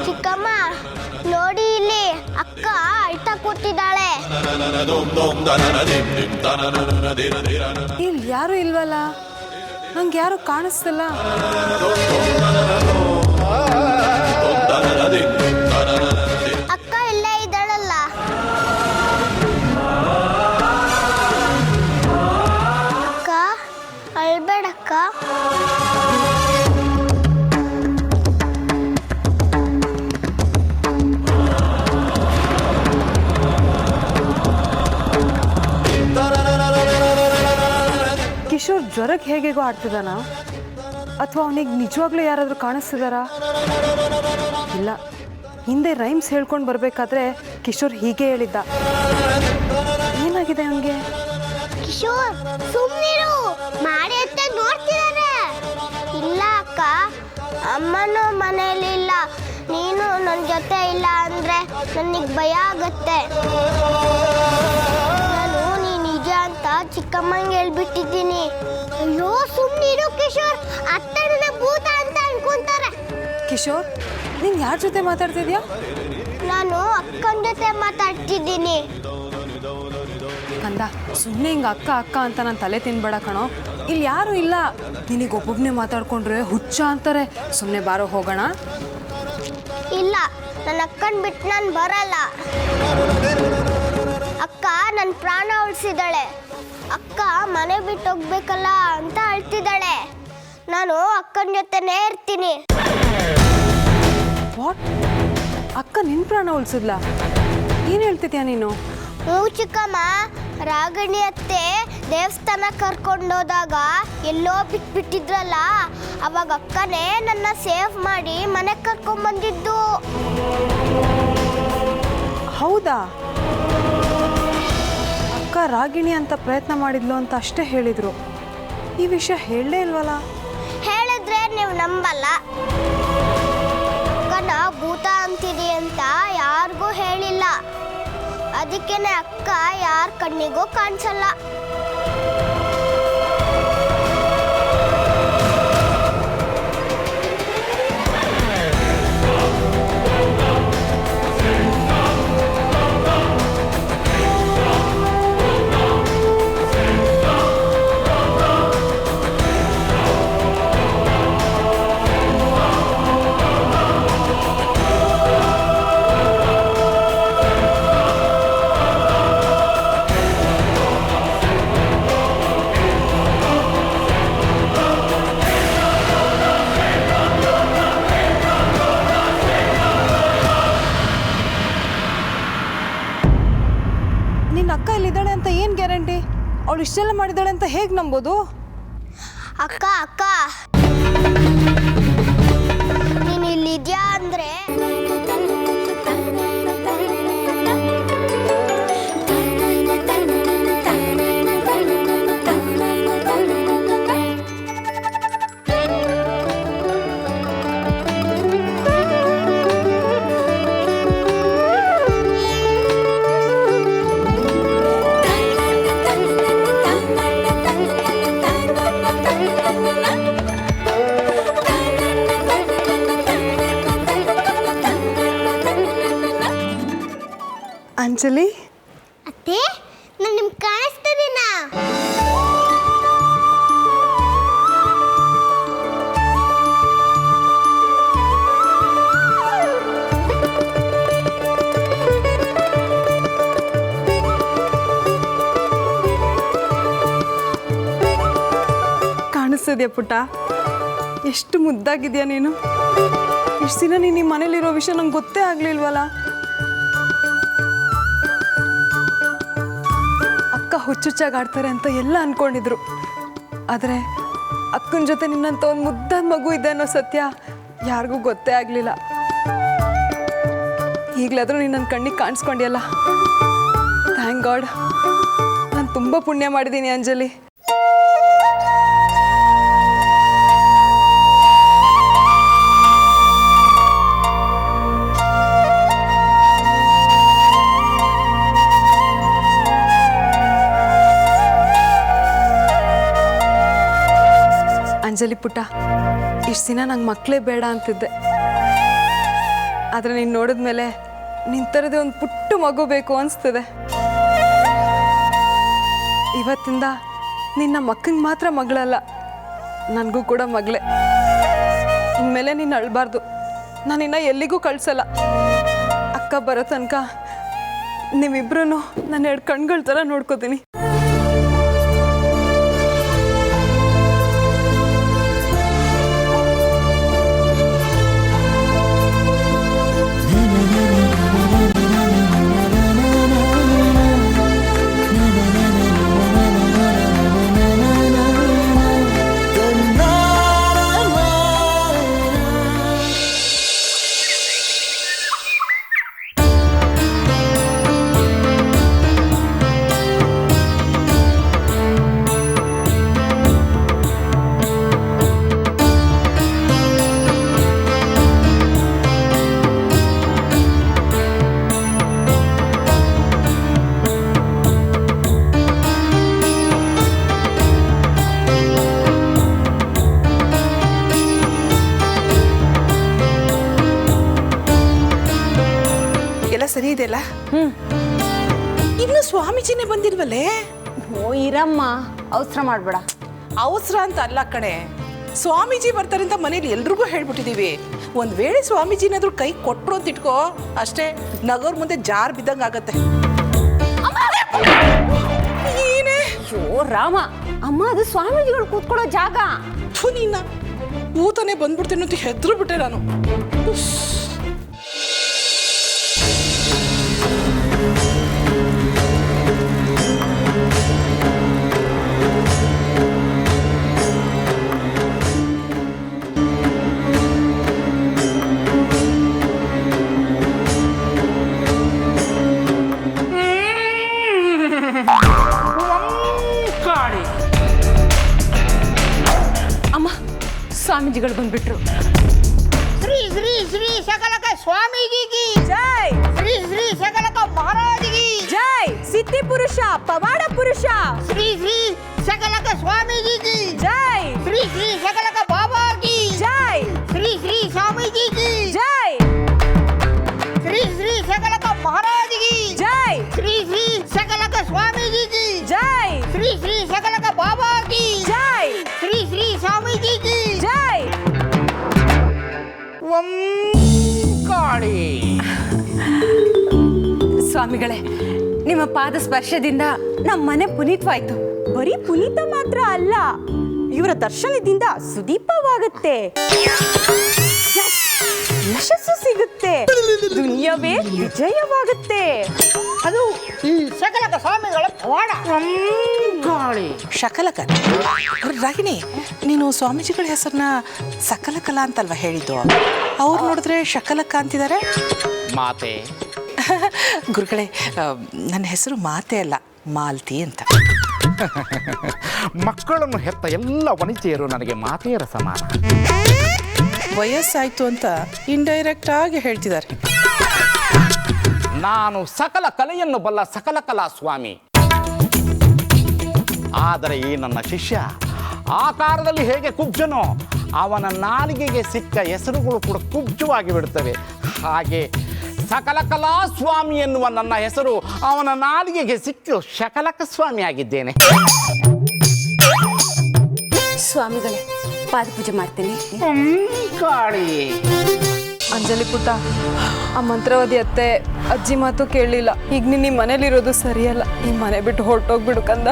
ಚಿಕ್ಕಮ್ಮ ನೋಡಿ ಇಲ್ಲಿ ಅಕ್ಕ ಅಳ್ತಾ ಕೂತಿದ್ದಾಳೆ. ಇಲ್ಲಿ ಯಾರು ಇಲ್ವಲ್ಲ, ನಂಗೆ ಯಾರು ಕಾಣಿಸ್ತಿಲ್ಲ. ಅಕ್ಕ ಇಲ್ಲೇ ಇದ್ದಾಳಲ್ಲ. ಅಕ್ಕ ಅಳ್ಬೇಡಕ್ಕ. ಕಿಶೋರ್ ಜ್ವರಕ್ಕೆ ಹೇಗೇಗೋ ಆಡ್ತಿದ್ದಾನ, ಅಥವಾ ಅವನಿಗೆ ನಿಜವಾಗ್ಲೂ ಯಾರಾದರೂ ಕಾಣಿಸ್ತಿದಾರ? ಇಲ್ಲ, ಹಿಂದೆ ರೈಮ್ಸ್ ಹೇಳ್ಕೊಂಡು ಬರಬೇಕಾದ್ರೆ ಕಿಶೋರ್ ಹೀಗೆ ಹೇಳಿದ್ದ. ಏನಾಗಿದೆ ಅವನಿಗೆ? ಕಿಶೋರ್ ಸುಮ್ಮನಿರು, ಮಾಡಿ ಅಂತ ನೋಡ್ತಿದ್ದಾರೆ. ಇಲ್ಲ ಅಕ್ಕ, ಅಮ್ಮನೂ ಮನೆಯಲ್ಲಿ ಇಲ್ಲ. ನೀನು ನನ್ನ ಜೊತೆ ಇಲ್ಲ ಅಂದ್ರೆ ನನಗೆ ಭಯ ಆಗತ್ತೆ. ನಾನು ನೀ ನಿಜ ಅಂತ ಚಿಕ್ಕಮ್ಮಂಗೆ ಹೇಳ್ಬಿಟ್ಟಿದ್ದೀನಿ. ಅಯ್ಯೋ ಸುಮ್ಮನಿರು ಕಿಶೋರ್, ಅತ್ತೆ ನನ್ನ ಭೂತ ಅಂತ ಅನ್ಕೊಂತಾರೆ. ಕಿಶೋರ್, ನೀನು ಯಾರ ಜೊತೆ ಮಾತಾಡ್ತಿದ್ಯಾ? ನಾನು ಅಕ್ಕನ ಜೊತೆ ಮಾತಾಡ್ತಿದ್ದೀನಿ. ಕಂದ, ಸುಮ್ಮನೆ ಹಿಂಗೆ ಅಕ್ಕ ಅಕ್ಕ ಅಂತ ನಾನು ತಲೆ ತಿನ್ಬೇಡ ಕಣೋ. ಇಲ್ಲಿ ಯಾರೂ ಇಲ್ಲ. ನಿನಗೆ ಒಬ್ಬೊಬ್ಬನೇ ಮಾತಾಡ್ಕೊಂಡ್ರೆ ಹುಚ್ಚ ಅಂತಾರೆ. ಸುಮ್ಮನೆ ಬಾರೋ ಹೋಗೋಣ. ಇಲ್ಲ, ನನ್ನ ಅಕ್ಕನ ಬಿಟ್ಟು ನಾನು ಬರಲ್ಲ. ಅಕ್ಕ ನನ್ನ ಪ್ರಾಣ ಉಳಿಸಿದಾಳೆ. ಅಕ್ಕ ಮನೆ ಬಿಟ್ಟು ಹೋಗ್ಬೇಕಲ್ಲ ಅಂತ ಅಳ್ತಿದ್ದಾಳೆ. ನಾನು ಅಕ್ಕನ ಜೊತೆನೇ ಇರ್ತೀನಿ. ವಾಟ್? ಅಕ್ಕ ನಿನ್ನ ಪ್ರಾಣ ಉಳಿಸಿದ್ಲಾ? ಏನು ಹೇಳ್ತಿದ್ಯಾ ನೀನು? ಹ್ಞೂ ಚಿಕ್ಕಮ್ಮ, ರಾಗಿಣಿ ಅತ್ತೆ ದೇವಸ್ಥಾನ ಕರ್ಕೊಂಡೋದಾಗ ಎಲ್ಲೋ ಬಿಟ್ಬಿಟ್ಟಿದ್ರಲ್ಲ, ಅವಾಗ ಅಕ್ಕನೇ ನನ್ನ ಸೇಫ್ ಮಾಡಿ ಮನೆಗೆ ಕರ್ಕೊಂಡ್ಬಂದಿದ್ದು. ಹೌದಾ? ಅಕ್ಕ ರಾಗಿಣಿ ಅಂತ ಪ್ರಯತ್ನ ಮಾಡಿದ್ಲು ಅಂತ ಅಷ್ಟೇ ಹೇಳಿದ್ರು. ಈ ವಿಷಯ ಹೇಳಲೇ ಇಲ್ವಲ್ಲ? ಹೇಳಿದ್ರೆ ನೀವು ನಂಬಲ್ಲ. ಅಕ್ಕನ ಭೂತ ಅಂತಿದೆ ಅಂತ ಯಾರಿಗೂ ಹೇಳಿಲ್ಲ. ಅದಕ್ಕೇನೆ ಅಕ್ಕ ಯಾರ ಕಣ್ಣಿಗೂ ಕಾಣಿಸಲ್ಲ. ಅವಳು ಇಷ್ಟೆಲ್ಲ ಮಾಡಿದಾಳೆ ಅಂತ ಹೇಗೆ ನಂಬೋದು? ಅಕ್ಕ ಅಕ್ಕ, ನೀನು ಇಲ್ಲಿದ್ಯಾ ಅಂದ್ರೆ ಅಂಜಲಿ ಅತ್ತೆ, ನಾನು ನಿಮ್ಗೆ ಕಾಣಿಸ್ತಿದ್ದೀನಾ? ಕಾಣಿಸ್ತಿದ್ಯಾ ಪುಟ್ಟ? ಎಷ್ಟು ಮುದ್ದಾಗಿದ್ಯಾ ನೀನು. ಇಷ್ಟು ದಿನ ನೀನು ನಿಮ್ಮ ಮನೇಲಿರೋ ವಿಷಯ ನಂಗೆ ಗೊತ್ತೇ ಆಗ್ಲಿಲ್ವಲ್ಲ. ಹುಚ್ಚುಚ್ಚಾಗಿ ಆಡ್ತಾರೆ ಅಂತ ಎಲ್ಲ ಅನ್ಕೊಂಡಿದ್ರು. ಆದರೆ ಅಕ್ಕನ ಜೊತೆ ನಿನ್ನಂತ ಒಂದು ಮುದ್ದಾದ ಮಗು ಇದೆ ಅನ್ನೋ ಸತ್ಯ ಯಾರಿಗೂ ಗೊತ್ತೇ ಆಗಲಿಲ್ಲ. ಈಗಲಾದರೂ ನೀನು ನನ್ನ ಕಣ್ಣಿಗೆ ಕಾಣಿಸ್ಕೊಂಡಿಯಲ್ಲ, ಥ್ಯಾಂಕ್ ಗಾಡ್. ನಾನು ತುಂಬ ಪುಣ್ಯ ಮಾಡಿದ್ದೀನಿ ಅಂಜಲಿ. ಅಂಜಲಿ ಪುಟ್ಟ, ಇಷ್ಟು ದಿನ ನಂಗೆ ಮಕ್ಕಳೇ ಬೇಡ ಅಂತಿದ್ದೆ. ಆದರೆ ನೀನು ನೋಡಿದ್ಮೇಲೆ ನಿನ್ನ ಥರದೇ ಒಂದು ಪುಟ್ಟ ಮಗು ಬೇಕು ಅನಿಸ್ತಿದೆ. ಇವತ್ತಿಂದ ನಿನ್ನ ಮಕ್ಕಂಗೆ ಮಾತ್ರ ಮಗಳಲ್ಲ, ನನಗೂ ಕೂಡ ಮಗಳೇ. ಇನ್ಮೇಲೆ ನೀನು ಅಳಬಾರ್ದು, ನಾನಿನ್ನ ಎಲ್ಲಿಗೂ ಕಳಿಸಲ್ಲ. ಅಕ್ಕ ಬರೋ ತನಕ ನೀವಿಬ್ರು ನನ್ನ 2 ಕಣ್ಗಳ ಥರ ನೋಡ್ಕೋತೀನಿ. ಸರಿ ಇದೆಯಲ್ಲ. ಇನ್ನು ಸ್ವಾಮೀಜಿನೇ ಬಂದಿಲ್ವಲ್ಲೇ? ಓ ಇರಮ್ಮ, ಅವಸರ ಮಾಡಬೇಡ. ಅವಸರ ಅಂತ ಅಲ್ಲ ಕಣೆ, ಸ್ವಾಮೀಜಿ ಬರ್ತಾರೆ ಅಂತ ಮನೇಲಿ ಎಲ್ರಿಗೂ ಹೇಳ್ಬಿಟ್ಟಿದೀವಿ. ಒಂದ್ ವೇಳೆ ಸ್ವಾಮೀಜಿನಾದ್ರೂ ಕೈ ಕೊಟ್ರು ಅಂತ ಇಟ್ಕೋ, ಅಷ್ಟೇ ನಗರ್ ಮುಂದೆ ಜಾರ್ ಬಿದ್ದಂಗ ಆಗತ್ತೆ. ಏನೇ ಓ ರಾಮ, ಅಮ್ಮ ಅದು ಸ್ವಾಮೀಜಿಗಳು ಕೂತ್ಕೊಳ್ಳೋ ಜಾಗ. ನೀನ ಊತನೇ ಬಂದ್ಬಿಡ್ತೇನೆ ಅಂತ ಹೆದ್ರು ಬಿಟ್ಟೆ ನಾನು. ಅಮ್ಮ, ಸ್ವಾಮೀಜಿಗಳು ಬಂದ್ಬಿಟ್ರು. ಶ್ರೀ ಶ್ರೀ ಶ್ರೀ ಸಕಲಕ ಸ್ವಾಮೀಜಿಗೆ ಜೈ, ಶ್ರೀ ಶ್ರೀ ಸಕಲಕ ಮಹಾರಾಜಿಗೆ ಜೈ, ಸಿದ್ಧಿ ಪುರುಷ, ಪವಾಡ ಪುರುಷ. ಶ್ರೀ ಶ್ರೀ ಸಕಲಕ ಸ್ವಾಮೀಜಿಗೆ ಜೈ, ಶ್ರೀ ಶ್ರೀ ಸಕಲಕ ಬಾಬಾಗೆ ಜೈ, ಶ್ರೀ ಶ್ರೀ ಸ್ವಾಮೀಜಿಗೆ ಜೈ, ಶ್ರೀ ಶ್ರೀ ಸಕಲಕ ಮಹಾರಾಜಿಗೆ ಜೈ, ಶ್ರೀ ಶ್ರೀ ಸಕಲಕ ಸ್ವಾಮೀಜಿಗೆ ಜೈ, ಶ್ರೀ ಶ್ರೀ ಸಕಲಕ ಬಾಬಾಗೆ ಜೈ, ಶ್ರೀ ಶ್ರೀ ಸ್ವಾಮೀಜಿಗೆ ಜೈ. ಕಾಳಿ ಸ್ವಾಮಿಗಳೇ, ನಿಮ್ಮ ಪಾದ ಸ್ಪರ್ಶದಿಂದ ನಮ್ಮ ಮನೆ ಪುನೀತವಾಯ್ತು. ಬರೀ ಪುನೀತ ಮಾತ್ರ ಅಲ್ಲ, ಇವರ ದರ್ಶನದಿಂದ ಸುದೀಪವಾಗುತ್ತೆ, ಯಶಸ್ಸು ಸಿಗುತ್ತೆ, ದುನಿಯವೇ ವಿಜಯವಾಗುತ್ತೆ. ಅದು ಈ ಸಕಲಕ ಸ್ವಾಮಿಗಳ ಪವಾಡ. ಕಾಳಿ ಶಕಲಕ. ರಾಗಿಣಿ, ನೀನು ಸ್ವಾಮೀಜಿಗಳ ಹೆಸರನ್ನ ಸಕಲಕಲ ಅಂತಲ್ವಾ ಹೇಳಿದ್ದು? ಅವ್ರು ನೋಡಿದ್ರೆ ಶಕಲಕ ಅಂತಿದ್ದಾರೆ. ಮಾತೆ ಗುರುಗಳೇ, ನನ್ನ ಹೆಸರು ಮಾತೆ ಅಲ್ಲ, ಮಾಲ್ತಿ ಅಂತ. ಮಕ್ಕಳನ್ನು ಹೆತ್ತ ಎಲ್ಲ ವನಿತೆಯರು ನನಗೆ ಮಾತೆಯರ ಸಮಾನ. ವಯಸ್ಸಾಯ್ತು ಅಂತ ಇಂಡೈರೆಕ್ಟ್ ಆಗಿ ಹೇಳ್ತಿದ್ದಾರೆ. ನಾನು ಸಕಲ ಕಲೆಯನ್ನು ಬಲ್ಲ ಸಕಲ ಕಲಾ ಸ್ವಾಮಿ. ಆದರೆ ಈ ನನ್ನ ಶಿಷ್ಯ ಆಕಾರದಲ್ಲಿ ಹೇಗೆ ಕುಬ್ಜನೋ, ಅವನ ನಾಲಿಗೆಗೆ ಸಿಕ್ಕ ಹೆಸರುಗಳು ಕೂಡ ಕುಬ್ಜವಾಗಿ ಬಿಡುತ್ತವೆ. ಹಾಗೆ ಸಕಲ ಕಲಾ ಸ್ವಾಮಿ ಎನ್ನುವ ನನ್ನ ಹೆಸರು ಅವನ ನಾಲಿಗೆಗೆ ಸಿಕ್ಕು ಶಕಲಕ ಸ್ವಾಮಿ ಆಗಿದ್ದೇನೆ. ಸ್ವಾಮಿಗಳೇ, ಪಾದ ಪೂಜೆ ಮಾಡ್ತೀನಿ. ಕಾಳಿ ಅಂಜಲಿ ಪುಟ್ಟ, ಆ ಮಂತ್ರವಾದಿ ಅತ್ತೆ ಅಜ್ಜಿ ಮಾತು ಕೇಳಲಿಲ್ಲ. ಈಗ ನೀನು ಈ ಮನೇಲಿರೋದು ಸರಿಯಲ್ಲ. ಈ ಮನೆ ಬಿಟ್ಟು ಹೊರಟೋಗ್ಬಿಡು ಕಂದ.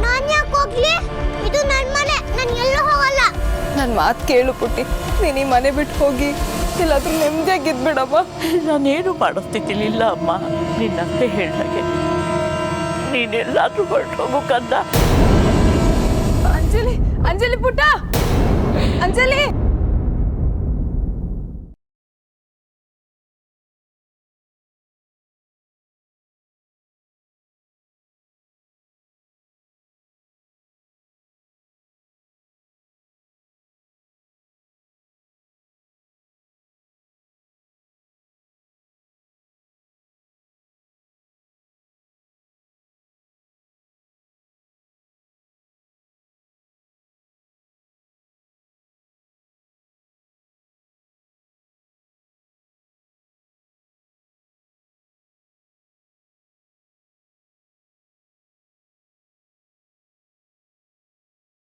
ನಾನು ಯಾಕೆ ಹೋಗ್ಲಿ? ಇದು ನನ್ನ ಮನೆ, ನಾನು ಎಲ್ಲೂ ಹೋಗಲ್ಲ. ನನ್ನ ಮಾತು ಕೇಳು ಪುಟ್ಟಿ, ನೀನು ಈ ಮನೆ ಬಿಟ್ಟು ಹೋಗಿ ಎಲ್ಲಾದ್ರೂ ನೆಮ್ಮದಿಯಾಗಿದ್ಬಿಡಮ್ಮ. ನಾನೇನು ಮಾಡಿಸ್ತಿದ್ದಿಲ್ಲ ಇಲ್ಲ ಅಮ್ಮ. ನಿನ್ನಂತೆ ಹೇಳ್ದಾಗೆ ನೀನೆಲ್ಲಾದ್ರೂ ಹೊರಟೋಗು ಕಂದ.